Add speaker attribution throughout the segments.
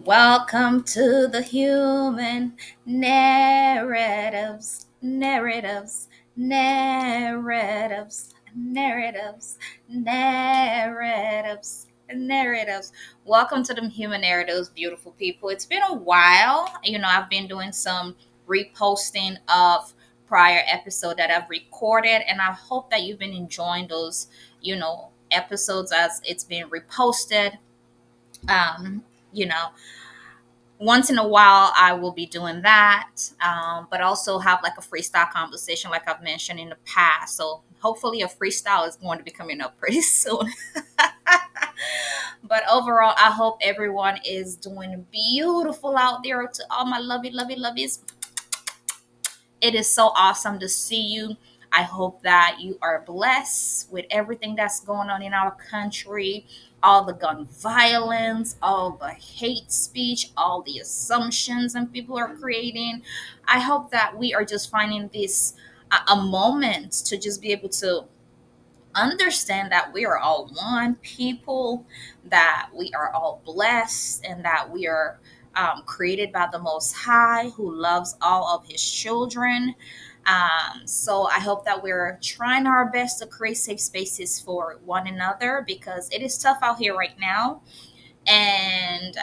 Speaker 1: Welcome to the human narratives. Welcome to the human narratives, beautiful people. It's been a while. I've been doing some reposting of prior episode that I've recorded, and I hope that you've been enjoying those, episodes as it's been reposted. Um, you know, Once in a while I will be doing that, but also have like a freestyle conversation like I've mentioned in the past. So hopefully a freestyle is going to be coming up pretty soon. But overall, I hope everyone is doing beautiful out there. To all my lovies, it is so awesome to see you. I hope that you are blessed with everything that's going on in our country, all the gun violence, all the hate speech, all the assumptions and people are creating. I hope that we are just finding this a moment to just be able to understand that we are all one people, that we are all blessed, and that we are created by the Most High who loves all of his children. So I hope that we're trying our best to create safe spaces for one another because it is tough out here right now. And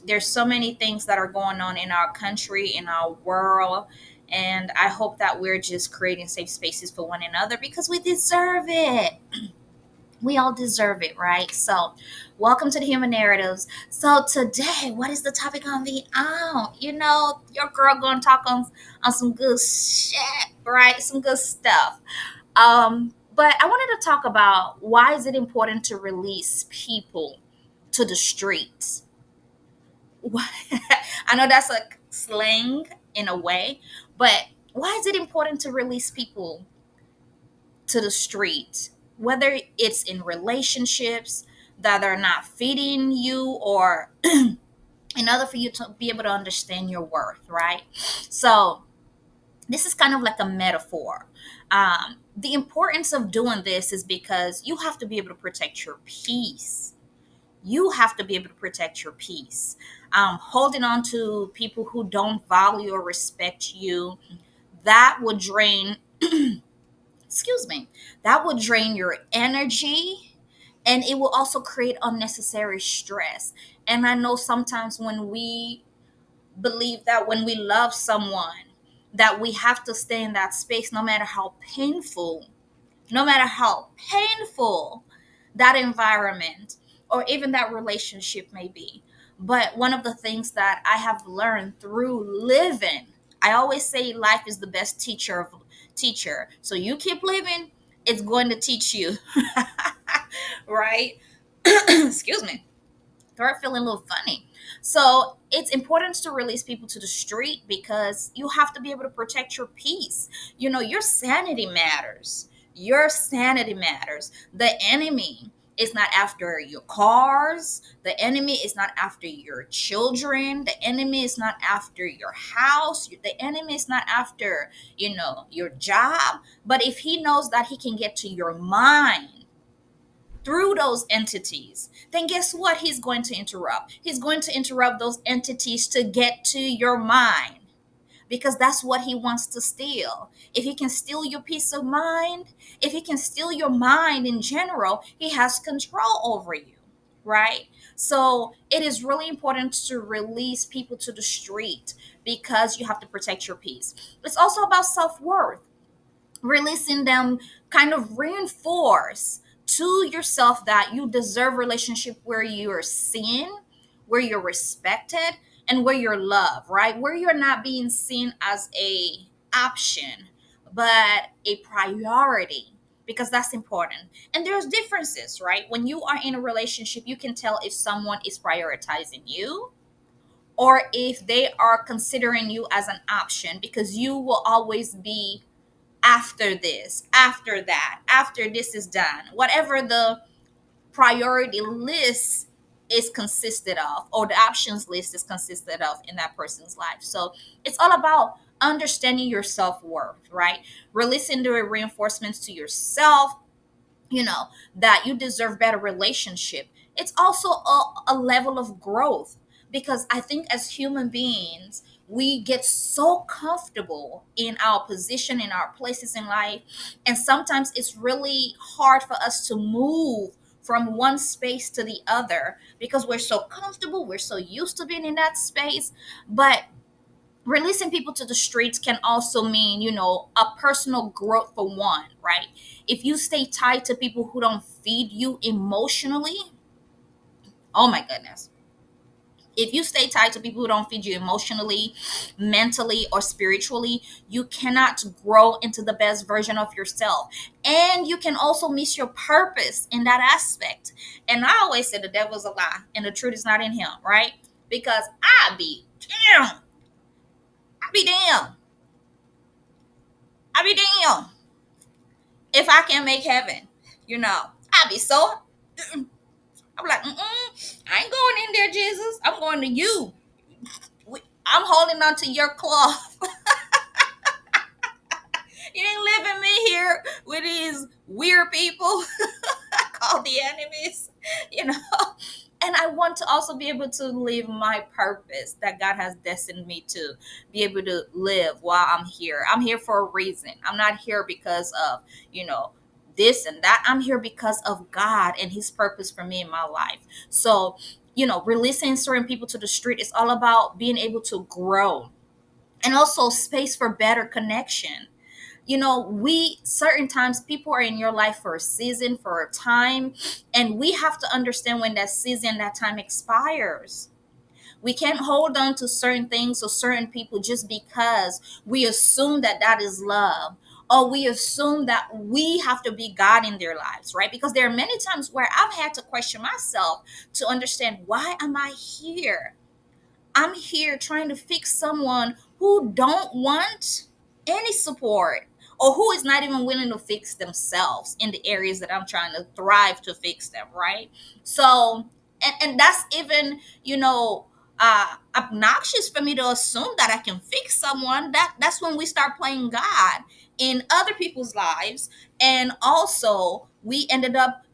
Speaker 1: there's so many things that are going on in our country, in our world. And I hope that we're just creating safe spaces for one another because we deserve it. We all deserve it, right? So, welcome to the Human Narratives. So, today, what is the topic on the out? Your girl going to talk on some good shit, right? Some good stuff. But I wanted to talk about why is it important to release people to the streets? I know that's a slang in a way, but why is it important to release people to the street? Whether it's in relationships that are not feeding you or in order for you to be able to understand your worth, right? So, this is kind of like a metaphor. The importance of doing this is because you have to be able to protect your peace. You have to be able to protect your peace. Holding on to people who don't value or respect you, that would drain, excuse me, that would drain your energy, and it will also create unnecessary stress. And I know sometimes when we believe that when we love someone, that we have to stay in that space no matter how painful that environment or even that relationship may be. But one of the things that I have learned through living, I always say life is the best teacher. So you keep living, it's going to teach you. Right? Excuse me. Start feeling a little funny. So it's important to release people to the street because you have to be able to protect your peace. Your sanity matters. Your sanity matters. The enemy is not after your cars. The enemy is not after your children. The enemy is not after your house. The enemy is not after, your job. But if he knows that he can get to your mind through those entities, then guess what he's going to interrupt? He's going to interrupt those entities to get to your mind because that's what he wants to steal. If he can steal your peace of mind, if he can steal your mind in general, he has control over you, right? So it is really important to release people to the street because you have to protect your peace. It's also about self worth. Releasing them kind of reinforce to yourself that you deserve relationship where you're seen, where you're respected, and where you're loved, right? Where you're not being seen as a option but a priority, because that's important. And there's differences, right? When you are in a relationship, you can tell if someone is prioritizing you or if they are considering you as an option, because you will always be after this, after that, after this is done, whatever the priority list is consisted of, or the options list is consisted of in that person's life. So it's all about understanding your self-worth, right? Releasing the reinforcements to yourself, that you deserve better relationship. It's also a level of growth, because I think as human beings, we get so comfortable in our position, in our places in life, and sometimes it's really hard for us to move from one space to the other because we're so comfortable, we're so used to being in that space. But releasing people to the streets can also mean, a personal growth for one, right? If you stay tied to people who don't feed you emotionally, oh my goodness. If you stay tied to people who don't feed you emotionally, mentally, or spiritually, you cannot grow into the best version of yourself. And you can also miss your purpose in that aspect. And I always say the devil's a lie and the truth is not in him, right? Because I be damn, I be damn if I can make heaven, I'd be so. I'm like, I ain't going in there, Jesus. I'm going to you. I'm holding on to your cloth. You ain't leaving me here with these weird people called the enemies, you know. And I want to also be able to live my purpose that God has destined me to be able to live while I'm here. I'm here for a reason. I'm not here because of, you know, this and that. I'm here because of God and his purpose for me in my life. So, releasing certain people to the street is all about being able to grow, and also space for better connection. We certain times people are in your life for a season, for a time, and we have to understand when that season, that time expires. We can't hold on to certain things or certain people just because we assume that that is love, or we assume that we have to be God in their lives, right? Because there are many times where I've had to question myself to understand, why am I here? I'm here trying to fix someone who don't want any support, or who is not even willing to fix themselves in the areas that I'm trying to thrive to fix them, right? So, and that's even, obnoxious for me to assume that I can fix someone. That's when we start playing God in other people's lives. And also we ended up,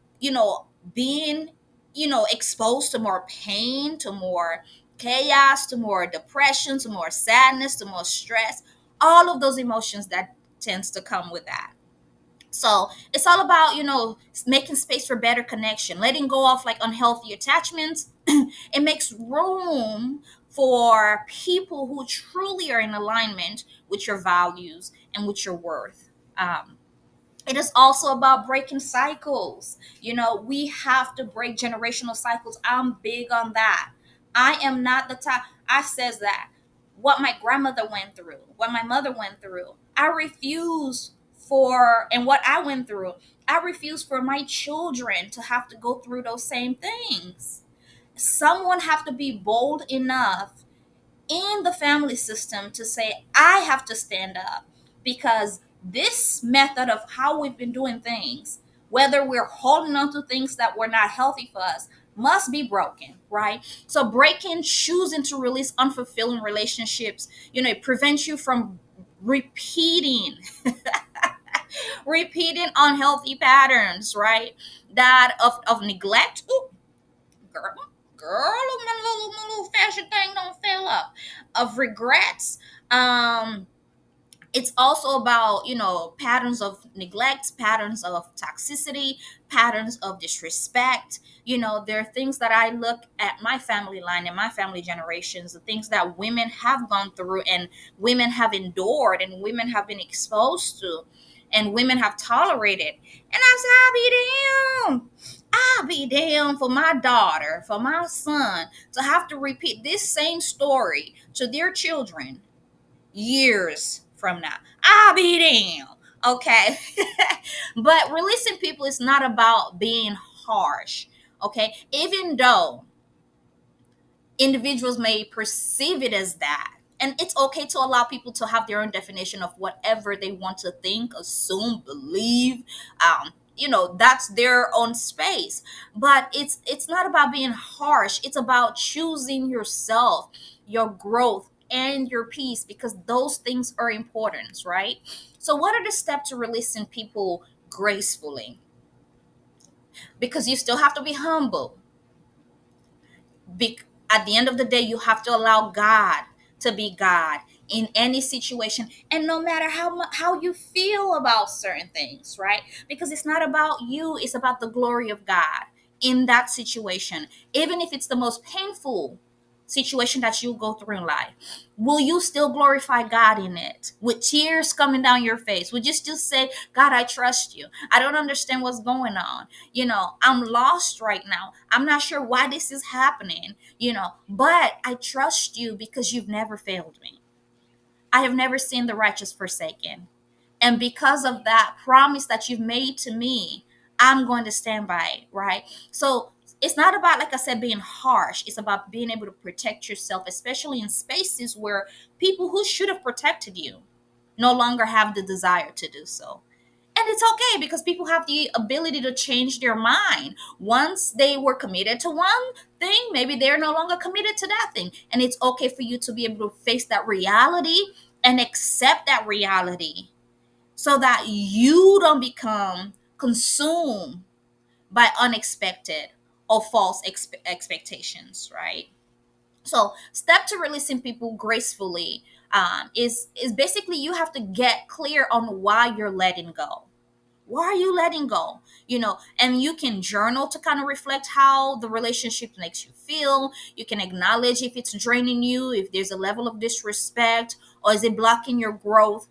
Speaker 1: being, exposed to more pain, to more chaos, to more depression, to more sadness, to more stress, all of those emotions that tends to come with that. So it's all about, making space for better connection, letting go of like unhealthy attachments. It makes room for people who truly are in alignment with your values and with your worth. It is also about breaking cycles. We have to break generational cycles. I'm big on that. I am not the type, I says that what my grandmother went through, what my mother went through, I refuse for, and what I went through, I refuse for my children to have to go through those same things. Someone have to be bold enough in the family system to say, I have to stand up, because this method of how we've been doing things, whether we're holding on to things that were not healthy for us, must be broken, right? So breaking, choosing to release unfulfilling relationships, it prevents you from repeating repeating unhealthy patterns, right? That of neglect. Ooh, girl, my little fashion thing don't fail up. Of regrets. It's also about, patterns of neglect, patterns of toxicity, patterns of disrespect. There are things that I look at my family line and my family generations, the things that women have gone through and women have endured and women have been exposed to and women have tolerated. And I said, I'll be damned for my daughter, for my son to have to repeat this same story to their children years from now. I'll be damned. Okay. But releasing people is not about being harsh. Okay. Even though individuals may perceive it as that. And it's okay to allow people to have their own definition of whatever they want to think, assume, believe. That's their own space. But it's not about being harsh. It's about choosing yourself, your growth, and your peace, because those things are important, right? So what are the steps to releasing people gracefully? Because you still have to be humble. Be- at the end of the day, you have to allow God to be God in any situation, and no matter how you feel about certain things, right? Because it's not about you; it's about the glory of God in that situation, even if it's the most painful situation that you go through in life. Will you still glorify God in it with tears coming down your face? Would you still say, God, I trust you? I don't understand what's going on. I'm lost right now. I'm not sure why this is happening, but I trust you because you've never failed me. I have never seen the righteous forsaken. And because of that promise that you've made to me, I'm going to stand by it, right? So it's not about, like I said, being harsh. It's about being able to protect yourself, especially in spaces where people who should have protected you no longer have the desire to do so. And it's okay because people have the ability to change their mind. Once they were committed to one thing, maybe they're no longer committed to that thing. And it's okay for you to be able to face that reality and accept that reality so that you don't become consumed by unexpected or false expectations, right? So, step to releasing people gracefully is basically you have to get clear on why you're letting go. Why are you letting go? And you can journal to kind of reflect how the relationship makes you feel. You can acknowledge if it's draining you, if there's a level of disrespect, or is it blocking your growth.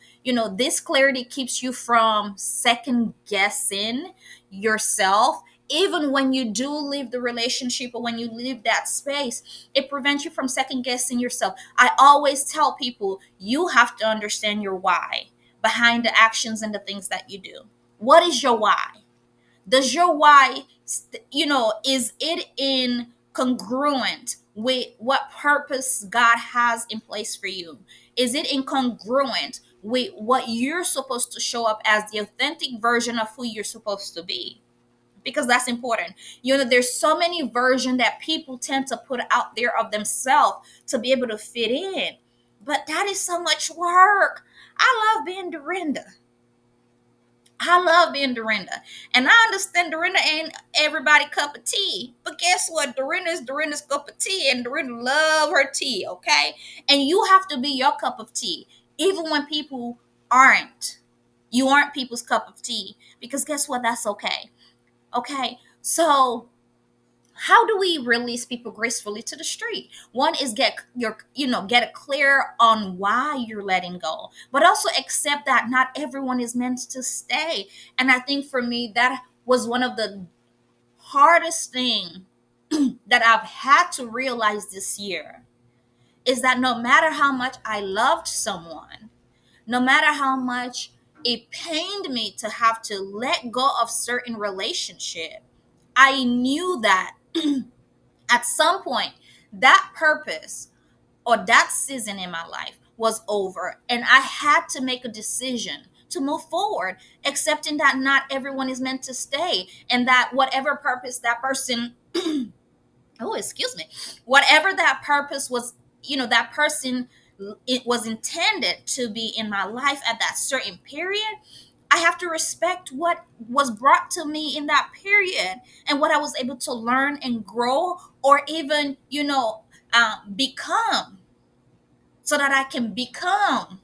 Speaker 1: This clarity keeps you from second guessing yourself. Even when you do leave the relationship or when you leave that space, it prevents you from second guessing yourself. I always tell people you have to understand your why behind the actions and the things that you do. What is your why? Does your why, is it in congruent with what purpose God has in place for you? Is it incongruent with what you're supposed to show up as, the authentic version of who you're supposed to be? Because that's important. There's so many versions that people tend to put out there of themselves to be able to fit in. But that is so much work. I love being Dorinda. I love being Dorinda. And I understand Dorinda ain't everybody cup of tea. But guess what? Dorinda is Dorinda's cup of tea, and Dorinda love her tea, okay? And you have to be your cup of tea, even when people aren't. You aren't people's cup of tea. Because guess what? That's okay. Okay. So how do we release people gracefully to the street? One is get it clear on why you're letting go, but also accept that not everyone is meant to stay. And I think for me that was one of the hardest thing that I've had to realize this year, is that no matter how much I loved someone, no matter how much it pained me to have to let go of certain relationship, I knew that at some point that purpose or that season in my life was over, and I had to make a decision to move forward, accepting that not everyone is meant to stay, and that whatever purpose that person oh, excuse me, whatever that purpose was, that person, it was intended to be in my life at that certain period, I have to respect what was brought to me in that period and what I was able to learn and grow, or even, become, so that I can become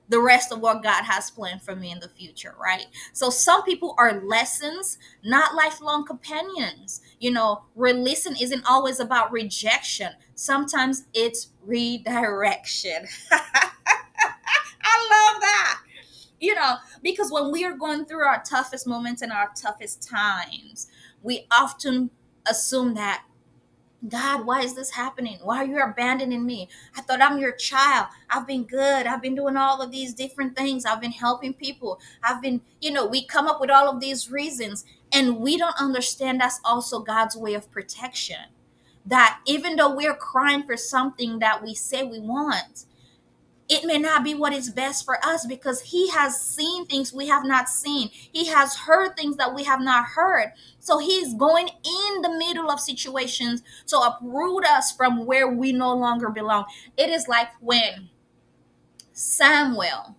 Speaker 1: the rest of what God has planned for me in the future, right? So some people are lessons, not lifelong companions. Releasing isn't always about rejection. Sometimes it's redirection. I love that. Because when we are going through our toughest moments and our toughest times, we often assume that, God, why is this happening? Why are you abandoning me? I thought I'm your child. I've been good. I've been doing all of these different things. I've been helping people. I've been, we come up with all of these reasons, and we don't understand that's also God's way of protection. That even though we're crying for something that we say we want, it may not be what is best for us, because he has seen things we have not seen. He has heard things that we have not heard. So he's going in the middle of situations to uproot us from where we no longer belong. It is like when Samuel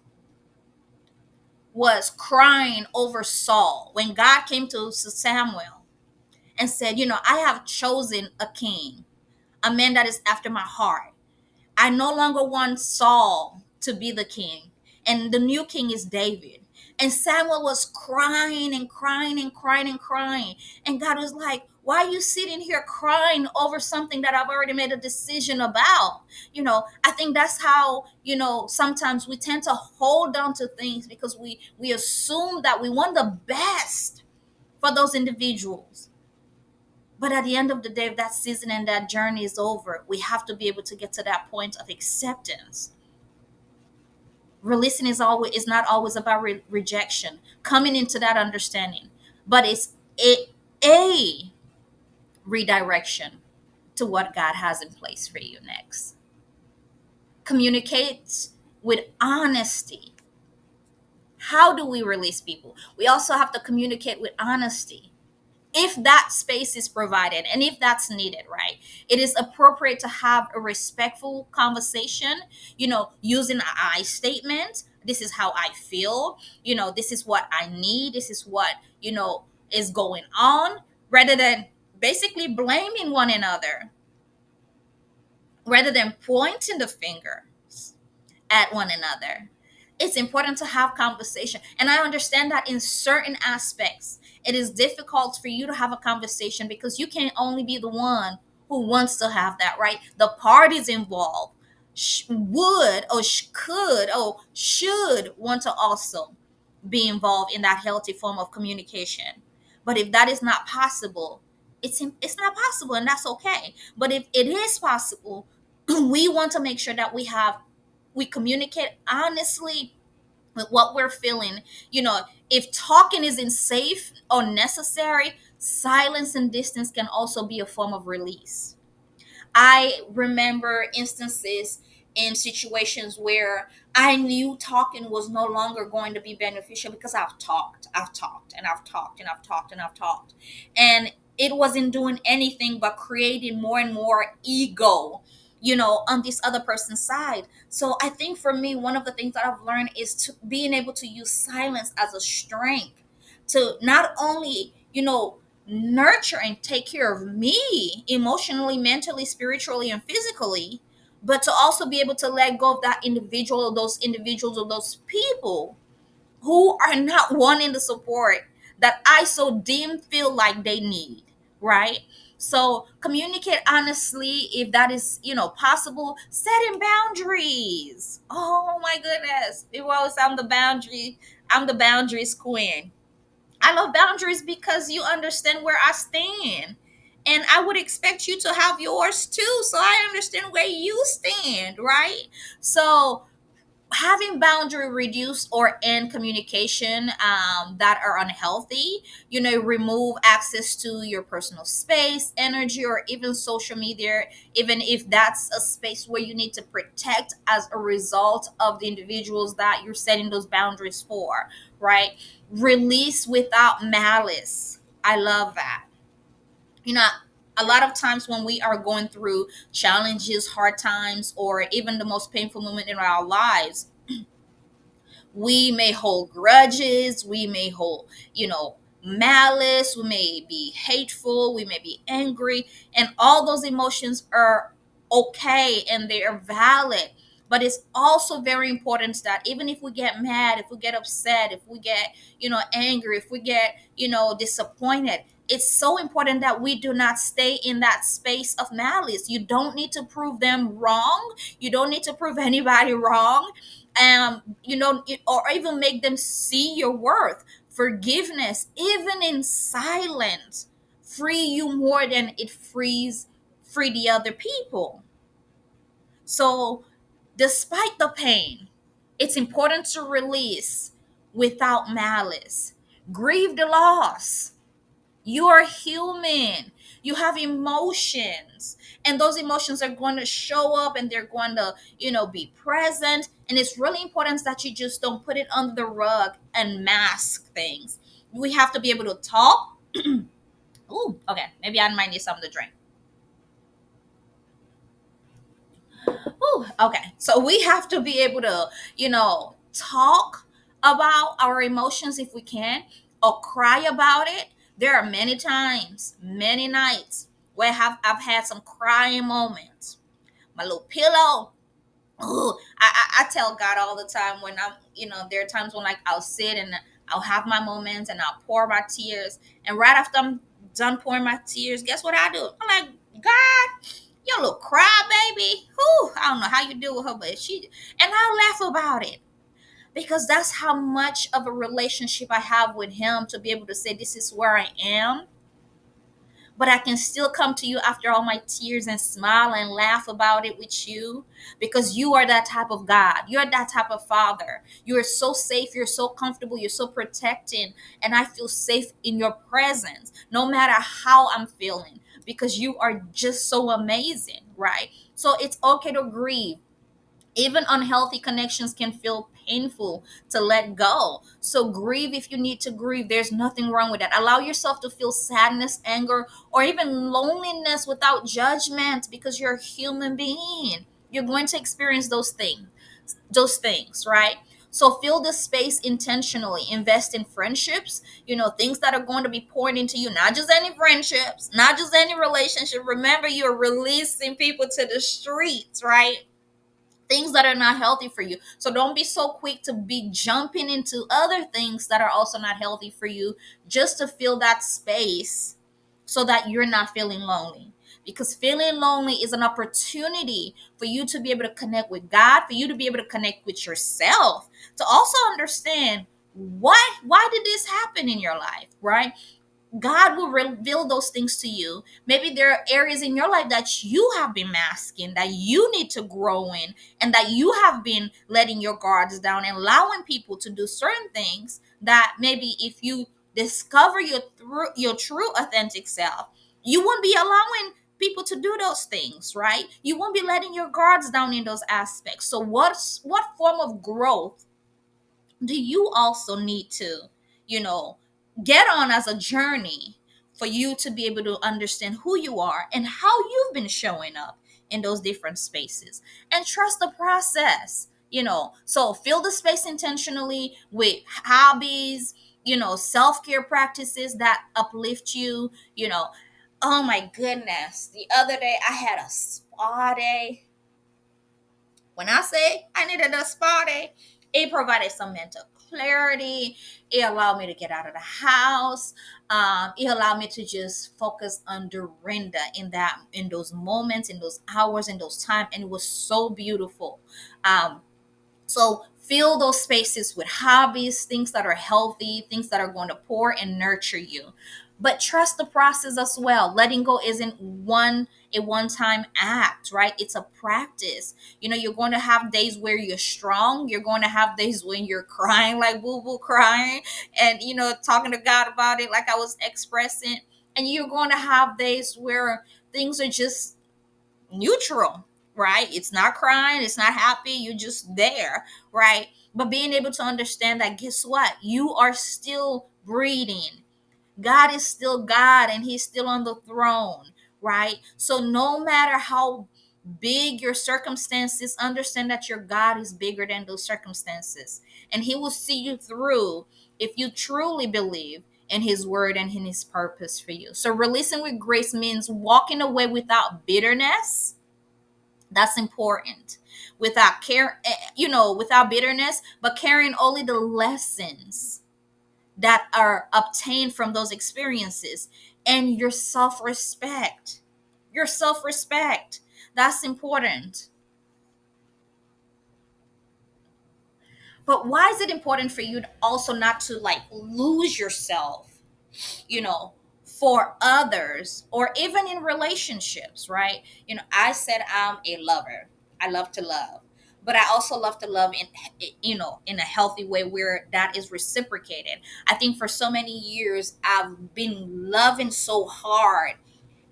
Speaker 1: was crying over Saul, when God came to Samuel and said, I have chosen a king. a man that is after my heart. I no longer want Saul to be the king, and the new king is David. And Samuel was crying and crying and crying and crying. And God was like, why are you sitting here crying over something that I've already made a decision about? I think that's how, sometimes we tend to hold on to things because we assume that we want the best for those individuals. But at the end of the day, if that season and that journey is over, we have to be able to get to that point of acceptance. Releasing is not always about rejection, coming into that understanding, but it's a redirection to what God has in place for you next. Communicate with honesty. How do we release people? We also have to communicate with honesty. If that space is provided and if that's needed, right, it is appropriate to have a respectful conversation, using an I statement. This is how I feel, this is what I need, this is what, is going on, rather than basically blaming one another, rather than pointing the finger at one another. It's important to have conversation. And I understand that in certain aspects, it is difficult for you to have a conversation because you can only be the one who wants to have that, right? The parties involved would or could or should want to also be involved in that healthy form of communication. But if that is not possible, it's not possible, and that's okay. But if it is possible, we want to make sure that we communicate honestly with what we're feeling. If talking isn't safe or necessary, silence and distance can also be a form of release. I remember instances in situations where I knew talking was no longer going to be beneficial because I've talked, and I've talked, and I've talked, and I've talked. And it wasn't doing anything but creating more and more ego, on this other person's side. So I think for me, one of the things that I've learned is to being able to use silence as a strength to not only, nurture and take care of me emotionally, mentally, spiritually, and physically, but to also be able to let go of that individual or those individuals or those people who are not wanting the support that I so deem feel like they need, right? So communicate honestly if that is, possible. Setting boundaries. Oh my goodness. People always say I'm the boundaries queen. I love boundaries because you understand where I stand. And I would expect you to have yours too. So I understand where you stand, right? So having boundary reduce or end communication that are unhealthy, remove access to your personal space, energy, or even social media, even if that's a space where you need to protect as a result of the individuals that you're setting those boundaries for, right? Release without malice. I love that. you know a lot of times when we are going through challenges, hard times, or even the most painful moment in our lives, we may hold grudges, we may hold, malice, we may be hateful, we may be angry, and all those emotions are okay and they are valid. But it's also very important that even if we get mad, if we get upset, if we get, angry, if we get, disappointed, it's so important that we do not stay in that space of malice. You don't need to prove them wrong. You don't need to prove anybody wrong, or even make them see your worth. Forgiveness, even in silence, free you more than it free the other people. So despite the pain, it's important to release without malice. Grieve the loss. You are human. You have emotions. And those emotions are going to show up and they're going to, be present. And it's really important that you just don't put it under the rug and mask things. We have to be able to talk. Ooh, okay. Maybe I might need something to drink. Ooh, okay. So we have to be able to, talk about our emotions if we can, or cry about it. There are many times, many nights where I've had some crying moments. My little pillow. Ooh, I tell God all the time when I'm, there are times when like I'll sit and I'll have my moments and I'll pour my tears. And right after I'm done pouring my tears, guess what I do? I'm like, God, you little cry baby. Whew, I don't know how you deal with her, but and I'll laugh about it because that's how much of a relationship I have with him to be able to say, this is where I am, but I can still come to you after all my tears and smile and laugh about it with you because you are that type of God. You're that type of father. You're so safe. You're so comfortable. You're so protecting. And I feel safe in your presence, no matter how I'm feeling, because you are just so amazing, right? So it's okay to grieve. Even unhealthy connections can feel painful to let go. So grieve if you need to grieve. There's nothing wrong with that. Allow yourself to feel sadness, anger, or even loneliness without judgment because you're a human being. You're going to experience those things, right? So fill the space intentionally. Invest in friendships, things that are going to be poured into you, not just any friendships, not just any relationship. Remember, you're releasing people to the streets, right? Things that are not healthy for you. So don't be so quick to be jumping into other things that are also not healthy for you just to fill that space so that you're not feeling lonely. Because feeling lonely is an opportunity for you to be able to connect with God, for you to be able to connect with yourself, to also understand why did this happen in your life, right? God will reveal those things to you. Maybe there are areas in your life that you have been masking, that you need to grow in, and that you have been letting your guards down and allowing people to do certain things that maybe if you discover your true authentic self, you won't be allowing people to do those things, right? You won't be letting your guards down in those aspects. So what form of growth do you also need to, you know, get on as a journey for you to be able to understand who you are and how you've been showing up in those different spaces and trust the process, so fill the space intentionally with hobbies, self-care practices that uplift you, oh my goodness, the other day I had a spa day. When I say I needed a spa day, it provided some mental clarity. It allowed me to get out of the house. It allowed me to just focus on Dorinda in those moments, in those hours, in those times, and it was so beautiful. So fill those spaces with hobbies, things that are healthy, things that are going to pour and nurture you. But trust the process as well. Letting go isn't a one-time act, right? It's a practice. You're going to have days where you're strong. You're going to have days when you're crying like boo boo crying and talking to God about it like I was expressing. And you're going to have days where things are just neutral, right? It's not crying, it's not happy, you're just there, right? But being able to understand that, guess what? You are still breathing. God is still God and he's still on the throne, right? So no matter how big your circumstances, understand that your God is bigger than those circumstances. And he will see you through if you truly believe in his word and in his purpose for you. So releasing with grace means walking away without bitterness. That's important. Without care, without bitterness, but carrying only the lessons that are obtained from those experiences and your self-respect. Your self-respect. That's important. But why is it important for you to also not to like lose yourself, you know, for others or even in relationships, right? I said I'm a lover. I love to love. But I also love to love in a healthy way where that is reciprocated. I think for so many years I've been loving so hard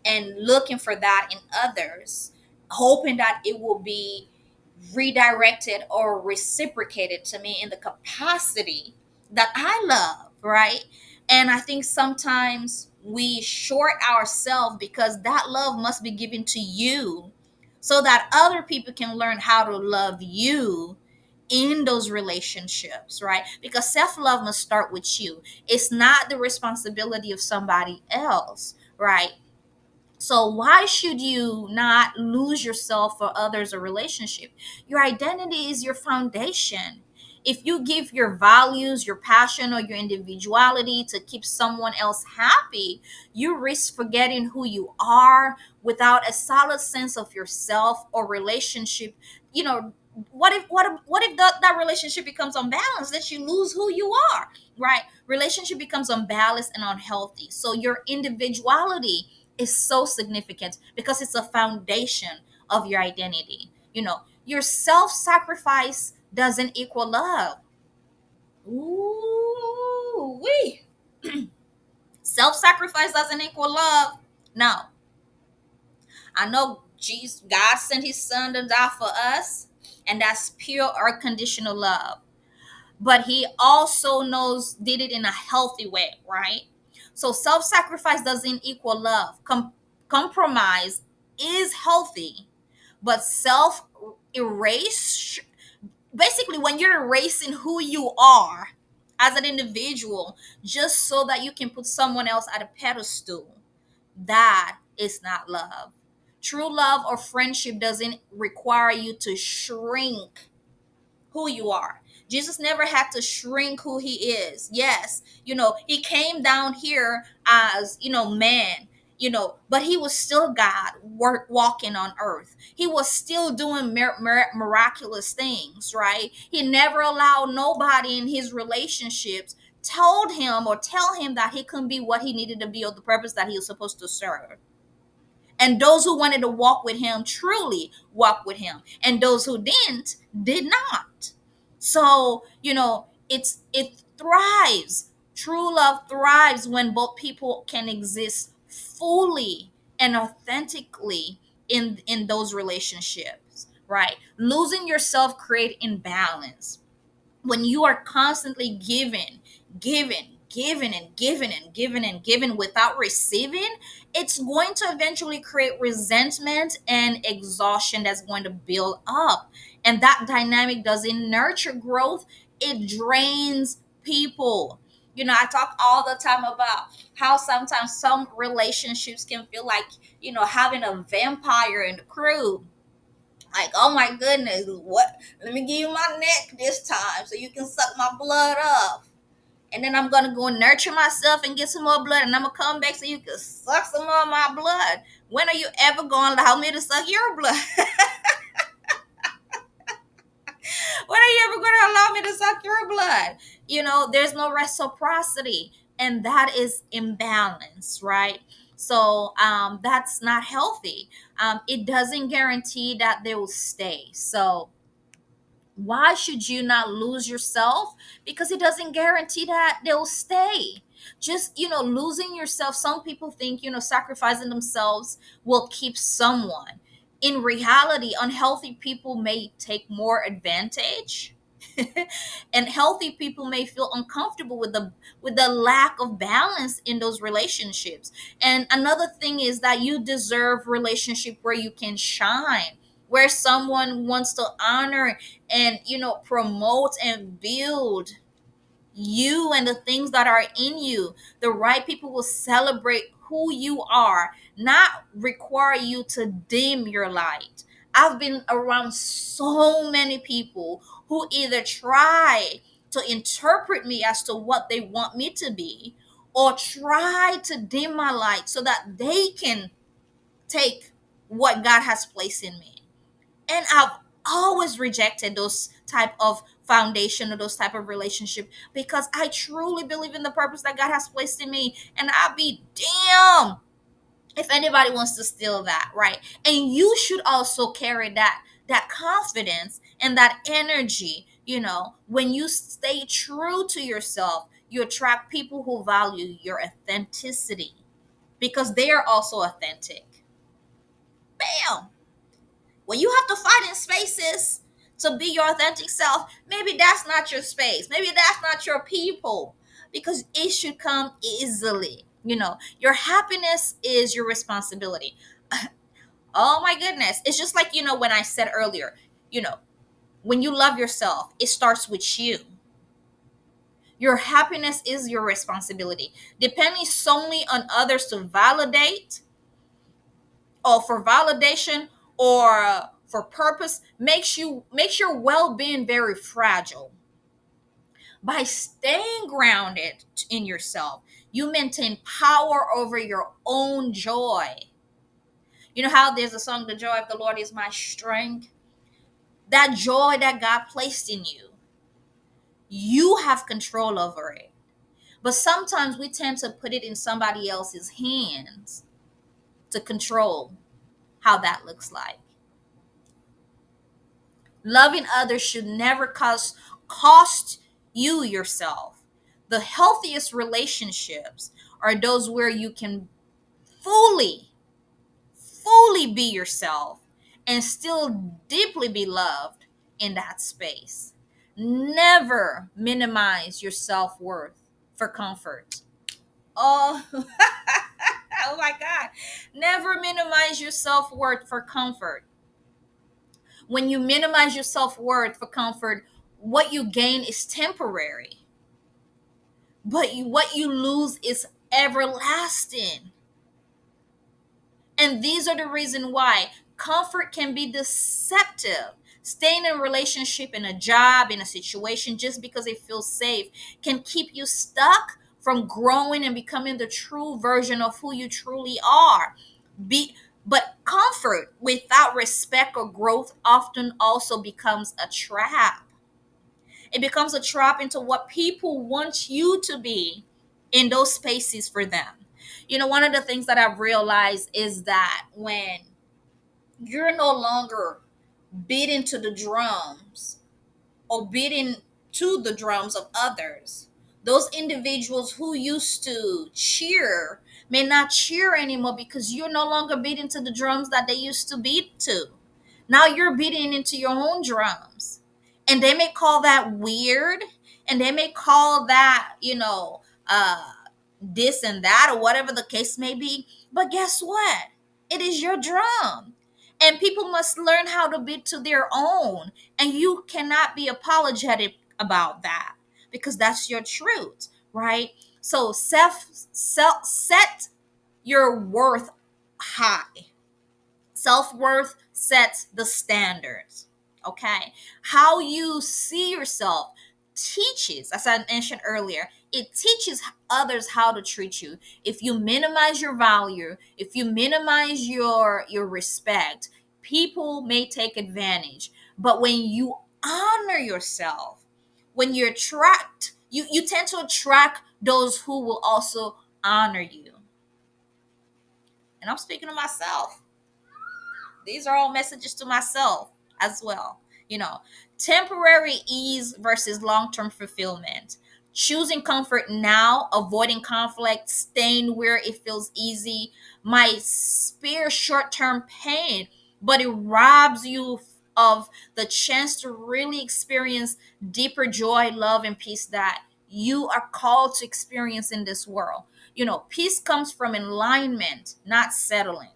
Speaker 1: and looking for that in others, hoping that it will be redirected or reciprocated to me in the capacity that I love, right? And I think sometimes we short ourselves because that love must be given to you so that other people can learn how to love you in those relationships, right? Because self love must start with you. It's not the responsibility of somebody else, right? So why should you not lose yourself for others or relationship? Your identity is your foundation. If you give your values, your passion, or your individuality to keep someone else happy, you risk forgetting who you are. Without a solid sense of yourself or relationship, you know, what if that relationship becomes unbalanced, that you lose who you are, right? Relationship becomes unbalanced and unhealthy. So your individuality is so significant because it's a foundation of your identity. Your self-sacrifice doesn't equal love. Ooh, wee. Self-sacrifice doesn't equal love. Now, I know Jesus, God sent his son to die for us, and that's pure unconditional love. But he also knows did it in a healthy way, right? So self-sacrifice doesn't equal love. Compromise is healthy, but self erase, basically when you're erasing who you are as an individual just so that you can put someone else at a pedestal, that is not love. True love or friendship doesn't require you to shrink who you are. Jesus never had to shrink who he is. Yes, he came down here as, man, but he was still God walking on earth. He was still doing miraculous things, right? He never allowed nobody in his relationships told him or tell him that he couldn't be what he needed to be or the purpose that he was supposed to serve. And those who wanted to walk with him truly walked with him. And those who didn't did not. So, it thrives. True love thrives when both people can exist fully and authentically in those relationships, right? Losing yourself create imbalance. When you are constantly giving and giving and giving and giving without receiving, it's going to eventually create resentment and exhaustion that's going to build up. And that dynamic doesn't nurture growth, it drains people. I talk all the time about how sometimes some relationships can feel like, having a vampire in the crew. Like, oh my goodness, what? Let me give you my neck this time so you can suck my blood up. And then I'm gonna go nurture myself and get some more blood, and I'm gonna come back so you can suck some more of my blood. When are you ever gonna allow me to suck your blood? When are you ever gonna allow me to suck your blood? There's no reciprocity, and that is imbalance, right? So that's not healthy. It doesn't guarantee that they will stay. So why should you not lose yourself? Because it doesn't guarantee that they'll stay. Just, losing yourself, some people think, sacrificing themselves will keep someone. In reality, unhealthy people may take more advantage. And healthy people may feel uncomfortable with the lack of balance in those relationships. And another thing is that you deserve relationship where you can shine, where someone wants to honor and, promote and build you and the things that are in you. The right people will celebrate who you are, not require you to dim your light. I've been around so many people who either try to interpret me as to what they want me to be, or try to dim my light so that they can take what God has placed in me. And I've always rejected those type of foundation or those type of relationship, because I truly believe in the purpose that God has placed in me, and I'll be damn if anybody wants to steal that, right? And you should also carry that confidence and that energy. When you stay true to yourself, you attract people who value your authenticity because they are also authentic. Bam. When you have to fight in spaces to be your authentic self, maybe that's not your space. Maybe that's not your people, because it should come easily. Your happiness is your responsibility. Oh my goodness. It's just like, when I said earlier, when you love yourself, it starts with you. Your happiness is your responsibility. Depending solely on others to validate or for validation or for purpose makes your well-being very fragile. By staying grounded in yourself, you maintain power over your own joy. You know how there's a song, "The joy of the Lord is my strength"? That joy that God placed in you, you have control over it. But sometimes we tend to put it in somebody else's hands to control how that looks like. Loving others should never cost you yourself. The healthiest relationships are those where you can fully, fully be yourself and still deeply be loved in that space. Never minimize your self worth for comfort. Oh, oh my God. Never minimize your self worth for comfort. When you minimize your self worth for comfort, what you gain is temporary, but what you lose is everlasting. And these are the reason why comfort can be deceptive. Staying in a relationship, in a job, in a situation just because it feels safe can keep you stuck from growing and becoming the true version of who you truly are. Be but comfort without respect or growth often also becomes a trap. It becomes a trap into what people want you to be in those spaces for them. You know, one of the things that I've realized is that when you're no longer beating to the drums or beating to the drums of others, those individuals who used to cheer may not cheer anymore because you're no longer beating to the drums that they used to beat to. Now you're beating into your own drums. And they may call that weird, and they may call that, this and that, or whatever the case may be. But guess what? It is your drum. And people must learn how to beat to their own. And you cannot be apologetic about that because that's your truth, right? So set your worth high. Self-worth sets the standards. Okay. How you see yourself teaches, as I mentioned earlier, it teaches others how to treat you. If you minimize your value, if you minimize your respect, people may take advantage. But when you honor yourself, when you're attract, you tend to attract those who will also honor you. And I'm speaking to myself. These are all messages to myself as well. You know, temporary ease versus long term fulfillment. Choosing comfort now, avoiding conflict, staying where it feels easy might spare short term pain, but it robs you of the chance to really experience deeper joy, love, and peace that you are called to experience in this world. You know, peace comes from alignment, not settling.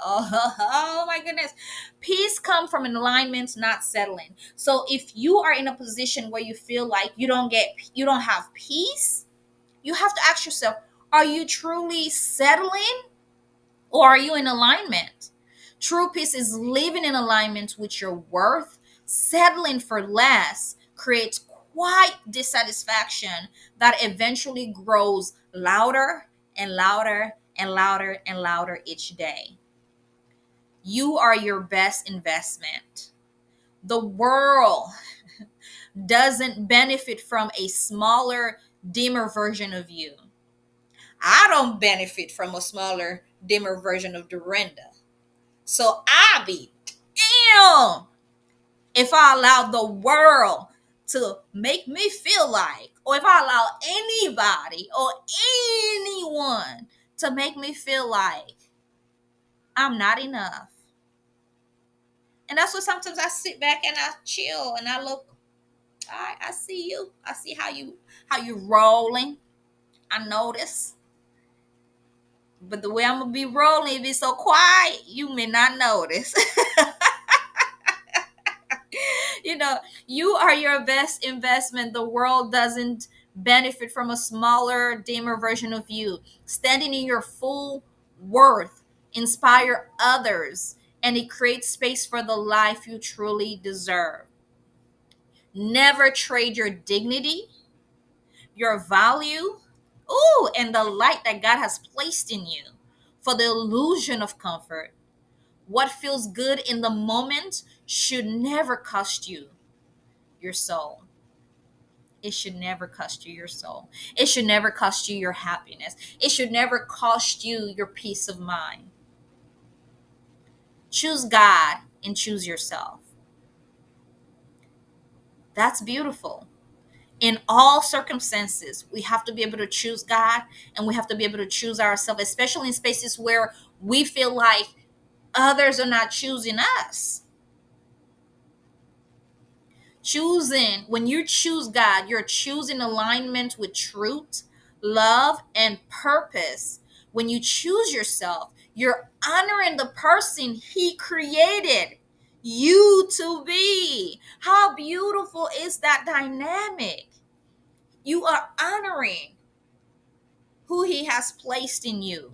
Speaker 1: Oh, oh my goodness. Peace comes from an alignment, not settling. So if you are in a position where you feel like you don't have peace, you have to ask yourself, are you truly settling or are you in alignment? True peace is living in alignment with your worth. Settling for less creates quite dissatisfaction that eventually grows louder and louder and louder and louder each day. You are your best investment. The world doesn't benefit from a smaller, dimmer version of you. I don't benefit from a smaller, dimmer version of Dorinda. So I be damn if I allow the world to make me feel like, or if I allow anybody or anyone to make me feel like I'm not enough. And that's what sometimes I sit back and I chill and I look. I see you. I see how you rolling. I notice. But the way I'm gonna be rolling, if it's so quiet, you may not notice. You know, you are your best investment. The world doesn't benefit from a smaller, dimmer version of you. Standing in your full worth inspire others, and it creates space for the life you truly deserve. Never trade your dignity, your value, and the light that God has placed in you for the illusion of comfort. What feels good in the moment should never cost you your soul. It should never cost you your soul. It should never cost you your happiness. It should never cost you your peace of mind. Choose God and choose yourself. That's beautiful. In all circumstances, we have to be able to choose God, and we have to be able to choose ourselves, especially in spaces where we feel like others are not choosing us. Choosing, when you choose God, you're choosing alignment with truth, love, and purpose. When you choose yourself, you're honoring the person He created you to be. How beautiful is that dynamic? You are honoring who He has placed in you.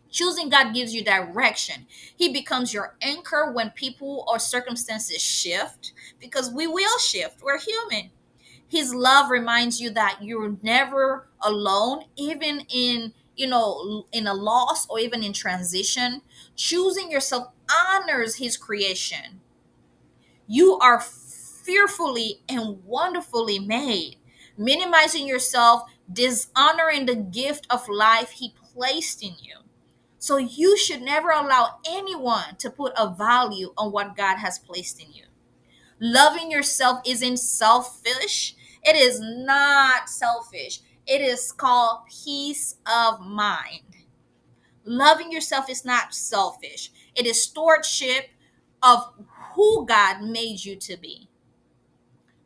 Speaker 1: Choosing God gives you direction. He becomes your anchor when people or circumstances shift, because we will shift. We're human. His love reminds you that you're never alone, even in a loss or even in transition. Choosing yourself honors His creation. You are fearfully and wonderfully made. Minimizing yourself, dishonoring the gift of life He placed in you. So you should never allow anyone to put a value on what God has placed in you. Loving yourself isn't selfish. It is not selfish. It is called peace of mind. Loving yourself is not selfish. It is stewardship of who God made you to be.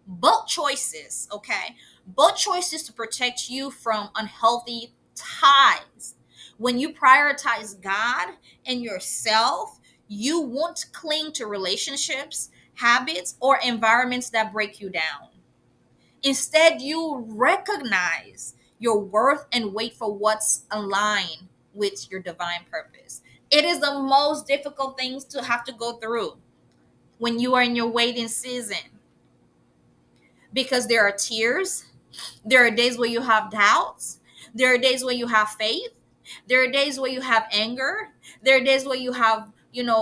Speaker 1: Both choices, okay? Both choices to protect you from unhealthy ties. When you prioritize God and yourself, you won't cling to relationships, habits, or environments that break you down. Instead, you recognize your worth and wait for what's aligned with your divine purpose. It is the most difficult things to have to go through when you are in your waiting season, because there are tears. There are days where you have doubts. There are days where you have faith. There are days where you have anger. There are days where you have,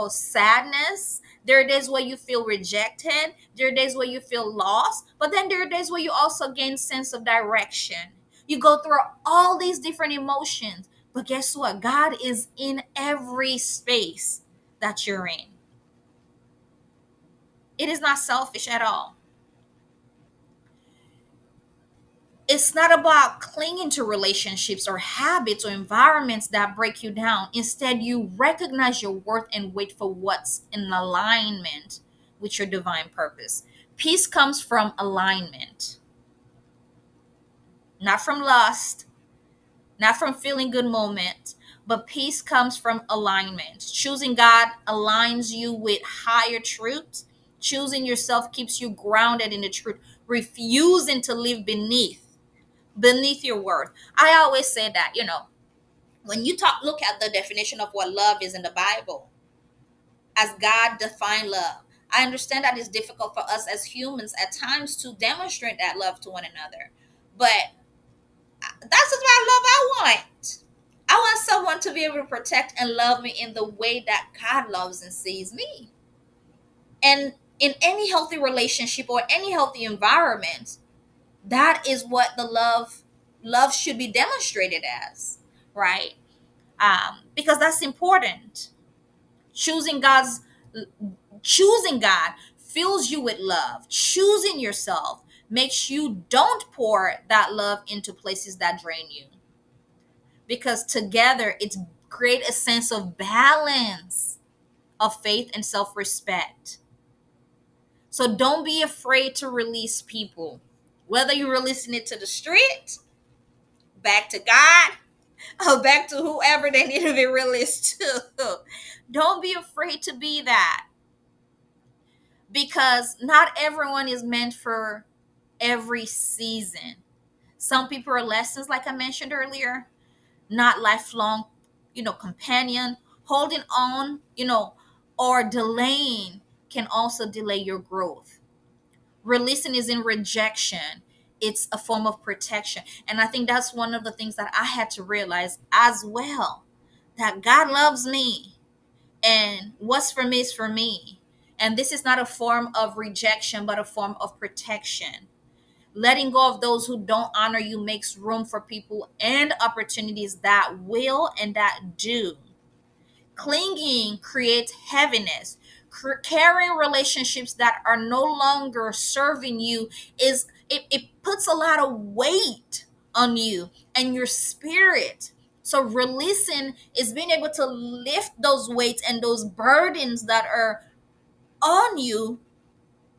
Speaker 1: sadness. There are days where you feel rejected. There are days where you feel lost. But then there are days where you also gain sense of direction. You go through all these different emotions. But guess what? God is in every space that you're in. It is not selfish at all. It's not about clinging to relationships or habits or environments that break you down. Instead, you recognize your worth and wait for what's in alignment with your divine purpose. Peace comes from alignment, not from lust, not from feeling good moments, but peace comes from alignment. Choosing God aligns you with higher truths. Choosing yourself keeps you grounded in the truth, refusing to live beneath your worth. I always say that, when you look at the definition of what love is in the Bible, as God defined love. I understand that it's difficult for us as humans at times to demonstrate that love to one another. But that's the kind of love I want. I want someone to be able to protect and love me in the way that God loves and sees me. And in any healthy relationship or any healthy environment, that is what the love should be demonstrated as, right? Because that's important. choosing god's choosing God fills you with love. Choosing yourself makes you don't pour that love into places that drain you, because together it's create a sense of balance, of faith and self-respect. So don't be afraid to release people, whether you're releasing it to the street, back to God, or back to whoever they need to be released to. Don't be afraid to be that, because not everyone is meant for every season. Some people are lessons, like I mentioned earlier, not lifelong, companion, holding on, or delaying can also delay your growth. Releasing is in rejection, it's a form of protection. And I think that's one of the things that I had to realize as well, that God loves me, and what's for me is for me. And this is not a form of rejection, but a form of protection. Letting go of those who don't honor you makes room for people and opportunities that will and that do. Clinging creates heaviness. Carrying relationships that are no longer serving you it puts a lot of weight on you and your spirit. So releasing is being able to lift those weights and those burdens that are on you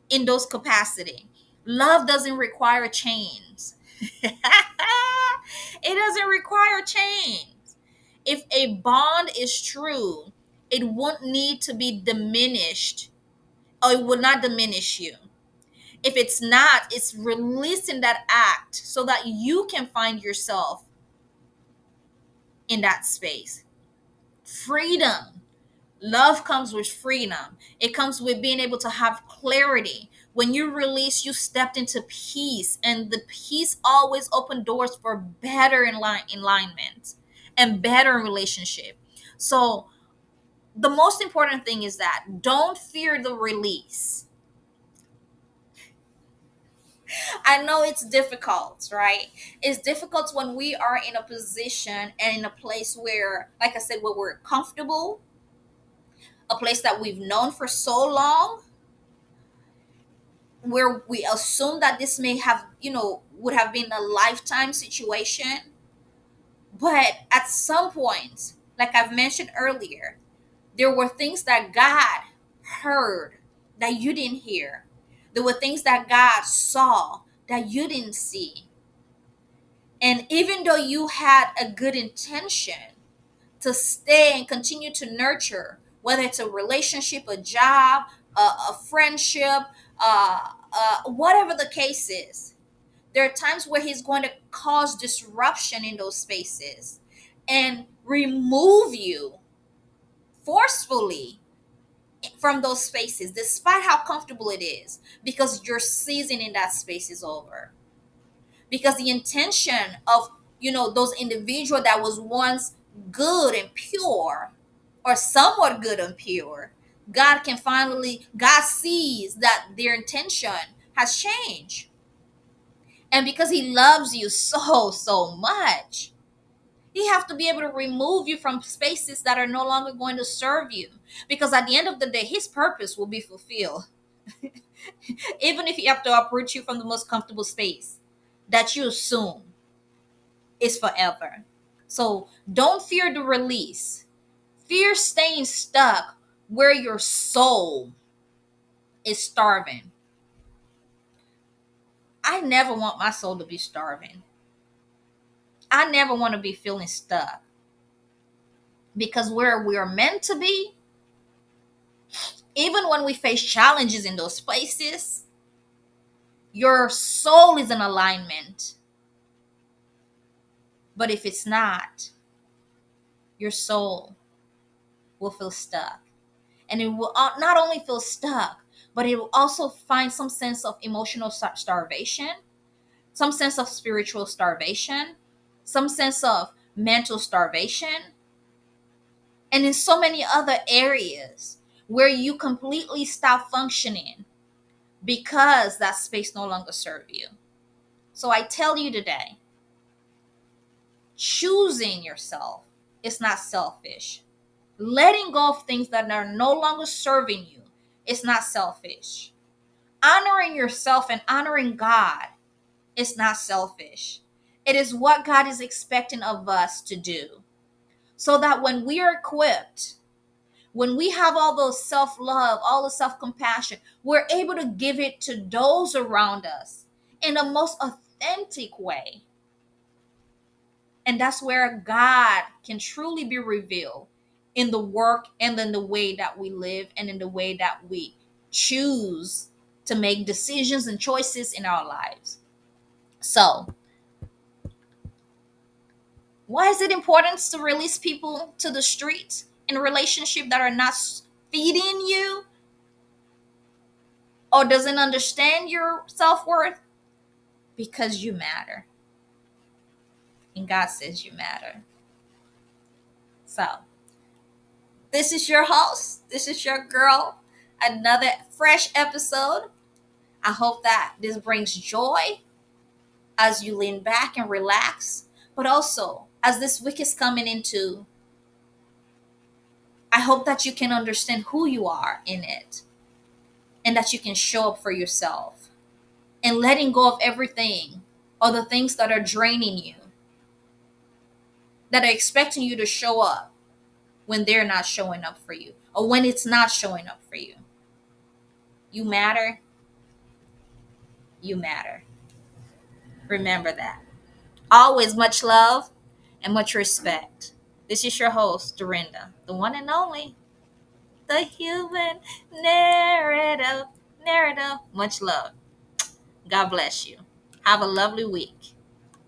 Speaker 1: in those capacity. Love doesn't require chains. It doesn't require chains. If a bond is true, it won't need to be diminished, or it will not diminish you. If it's not, it's releasing that act so that you can find yourself in that space. Freedom. Love comes with freedom. It comes with being able to have clarity. When you release, you stepped into peace, and the peace always open doors for better alignment and better relationship. So the most important thing is that don't fear the release. I know it's difficult, right? It's difficult when we are in a position and in a place where, like I said, where we're comfortable, a place that we've known for so long, where we assume that this may have, would have been a lifetime situation. But at some point, like I've mentioned earlier, there were things that God heard that you didn't hear. There were things that God saw that you didn't see. And even though you had a good intention to stay and continue to nurture, whether it's a relationship, a job, a friendship, whatever the case is, there are times where He's going to cause disruption in those spaces and remove you forcefully from those spaces, despite how comfortable it is, because your season in that space is over. Because the intention of those individual that was once good and pure, or somewhat good and pure, God sees that their intention has changed. And because He loves you so much, He have to be able to remove you from spaces that are no longer going to serve you, because at the end of the day His purpose will be fulfilled. Even if He have to uproot you from the most comfortable space that you assume is forever. So don't fear the release. Fear staying stuck where your soul is starving. I never want my soul to be starving. I never want to be feeling stuck, because where we are meant to be, even when we face challenges in those places, your soul is in alignment. But if it's not, your soul will feel stuck. And it will not only feel stuck, but it will also find some sense of emotional starvation, some sense of spiritual starvation, some sense of mental starvation, and in so many other areas where you completely stop functioning because that space no longer serves you. So I tell you today, choosing yourself is not selfish. Letting go of things that are no longer serving you is not selfish. Honoring yourself and honoring God is not selfish. It is what God is expecting of us to do. So that when we are equipped, when we have all those self-love, all the self-compassion, we're able to give it to those around us in the most authentic way. And that's where God can truly be revealed in the work and in the way that we live and in the way that we choose to make decisions and choices in our lives. So Why is it important to release people to the streets in a relationship that are not feeding you or doesn't understand your self-worth? Because you matter. And God says you matter. So, this is your host. This is your girl. Another fresh episode. I hope that this brings joy as you lean back and relax. But also, as this week is coming into, I hope that you can understand who you are in it and that you can show up for yourself and letting go of everything or the things that are draining you, that are expecting you to show up when they're not showing up for you or when it's not showing up for you. You matter. You matter. Remember that. Always much love and much respect. This is your host, Dorinda, the one and only, the human narrative. Narrative. Much love. God bless you. Have a lovely week.